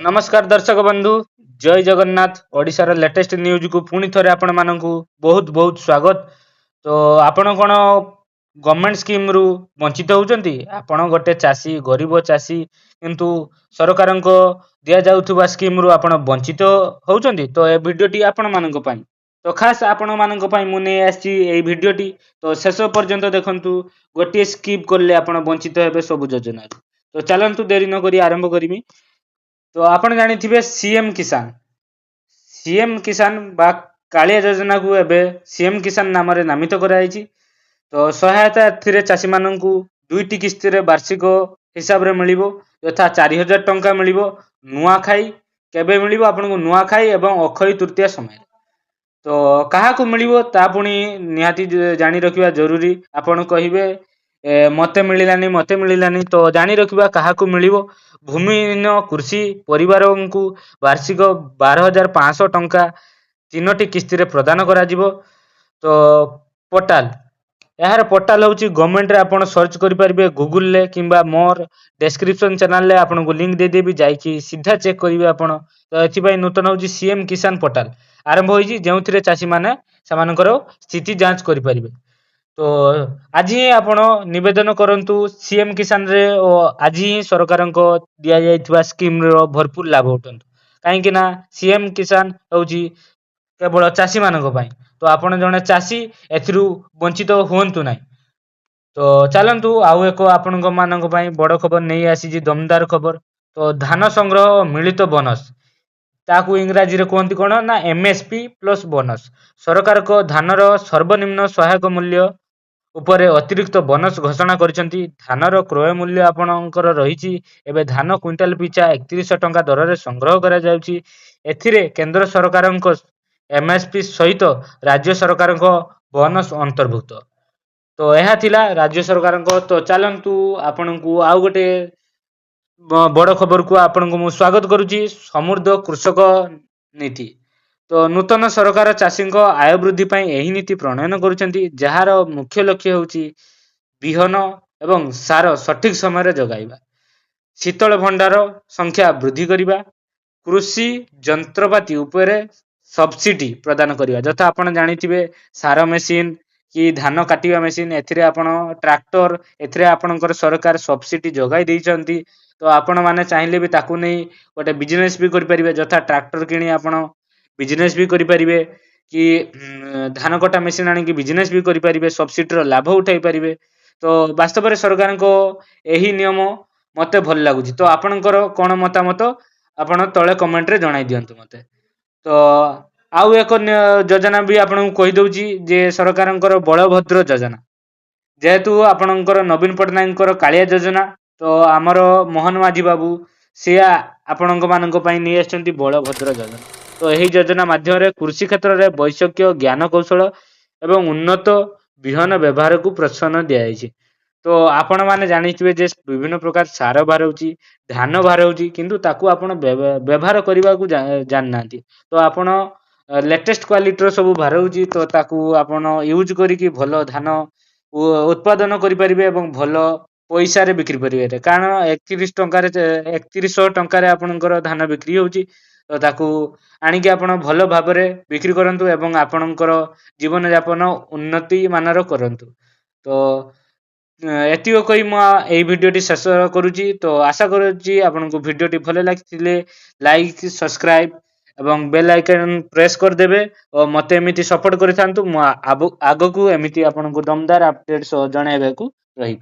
नमस्कार दर्शक बंधु जय जगन्नाथ ओडिशार लेटेस्ट न्यूज को पुणी थरे आपण मानकु बहुत बहुत स्वागत। तो आपण कोन गवर्नमेंट स्कीम रु वंचित होउचंती आपण गोटे चासी गरीब चासी किंतु सरकारंको दिया जाउथुबा स्कीम रु आपण वंचित होउचंती तो ए वीडियोटी आपण मानक पई तो खास आपण मानक पई मु नै आछि ए वीडियोटी तो शेष पर्यंत देखंतु गोटे स्किप करले आपण वंचित हेबे सब योजना तो चलंतु देरी न करी आरंभ करमी। तो आपण जानिथिबे सीएम किसान बा कालिया योजना को एबे सीएम किसान नाम रे नामित कराइछि। तो सहायता एथिरे चासी माननकु दुईटी किस्ती रे वार्षिक हिसाब रे मिलिबो यथा 4000 टंका मिलिबो। नुआ खाई केबे मिलिबो आपनको नुआ खाई एवं अखय तृतीया समय। तो कहा को मिलिबो ता पुनी निहाती जानी रखिबा जरूरी। आपण कहिबे मते मिलिलानी तो जानी रखिबा कहा को मिलिबो। भूमिहीन कृषि परिवारंकु वार्षिक 12500 टंका तीनोटी किस्ती रे प्रदान करा जिवो। तो पोर्टाल यार पोर्टाल होची गवर्नमेंट रे आपण सर्च करि परिबे गूगल ले किंबा मोर डिस्क्रिप्शन चैनल ले आपण को लिंक दे देबी जाईकी सीधा चेक करिवे आपण। तो एथि पई नूतन होची सीएम किसान पोर्टाल आरंभ होईची जेउथिरे चासी माने समानकर स्थिति जांच करि परिबे। तो आज ही आपण निवेदन करंतु सीएम किसान रे आज ही सरकारंको दिया जायथिबा स्कीम रो भरपूर लाभ उठंतु काहे कि ना सीएम किसान होची केवल चासी मानक पई। तो आपण जने चासी एथिरु वंचित होंतु नाही। तो चलंतु आउ एको आपनक मानक पई बड़ खबर नै आसी जी दमदार खबर। तो धान संग्रह मिलित बोनस ताकू इंग्राजी रे कहंती कोन ना एमएसपी प्लस बोनस। सरकार को धानर सर्वनिम्न सहायक मूल्य उपरे अतिरिक्त बोनस घोषणा करिसेंती। धानर क्रय मूल्य आपणकर रहिछि एबे धान क्विंटाल पिछा 3100 टंका दर रे संग्रह करा जाउछि। एथिरे केंद्र सरकारंक एमएसपी सहित राज्य सरकारंक बोनस अंतर्भुक्त। तो यह थिला राज्य सरकारंक। तो चलंतु आपनकु आउ गोटे बड़ खबर को आपनकु मु स्वागत करूछि समृद्ध कृषक नीति। तो नूतन सरकार चाषी आय वृद्धि पई एही नीति प्रणयन करुछंती जहार मुख्य लक्ष्य होउछि बिहन एवं सार सठिक समय रे जगाइबा, शीतल भंडार संख्या वृद्धि करिबा, कृषि यंत्रपाति उपरे सब्सिडी प्रदान करिबा। जथा आपण जानिथिबे सार मेसिन कि धान काटिबा मेसिन एथिरे आपण ट्रैक्टर एथिरे आपणकर सरकार सब्सिडी जगाई दैछंती। तो आपण माने चाहिले भी ताकू नै गोटे बिजनेस भी करि परिबे जथा ट्रैक्टर किनी आपण बिजनेस भी करि परिबे कि धान कटा मेसिन आनी कि बिजनेस भी करि परिबे सब्सिडी रो लाभ उठाई परिबे। तो वास्तव रे सरकार को एही नियम मते भल लागुची। तो आपणकर कोन मतामत आपण तळे कमेंट रे जणाई दियंतु मते। तो आउ एक योजना भी आपन को कहि दउची जे सरकारंकर बलभद्र योजना जेहेतु आपणकर नवीन पटनायकर कालिया योजना। तो आमर मोहन माझी बाबू से आपणक मानक पई नै आछंती बलभद्र योजना। तो एही योजना माध्यम रे कृषि क्षेत्र रे वैषयिक ज्ञान कौशल एवं उन्नत बिहन व्यवहार को प्रोत्साहन दिया जायछि। तो आपण माने जानिथिबे जे विभिन्न प्रकार सार बाहर होची धान बाहर होची किंतु ताकू आपण व्यवहार करबा को जान नांती। तो आपण लेटेस्ट क्वालिटी रो सब बाहर होची तो ताकू आपण यूज करी कि भलो धान उत्पादन करि परिबे एवं भलो पैसा रे बिक्री परिबे। कारण 3100 टंका रे आपनकर धान बिक्री होची। तो ताकू आनी कि आपण भलो भाबरे रे बिक्री करंतु एवं आपनकर जीवन यापन उन्नति मानर करंतु। तो एतियो कहि म एई भिडियोटी शेष करूची। तो आशा करूची आपनको भिडियोटी भले लागिथिले लाइक सब्सक्राइब एवं बेल आइकन प्रेस कर देबे और मते एमिति सपोर्ट करिथांतु। म आगो को एमिति आपनको दमदार अपडेट जणाइबा को रही।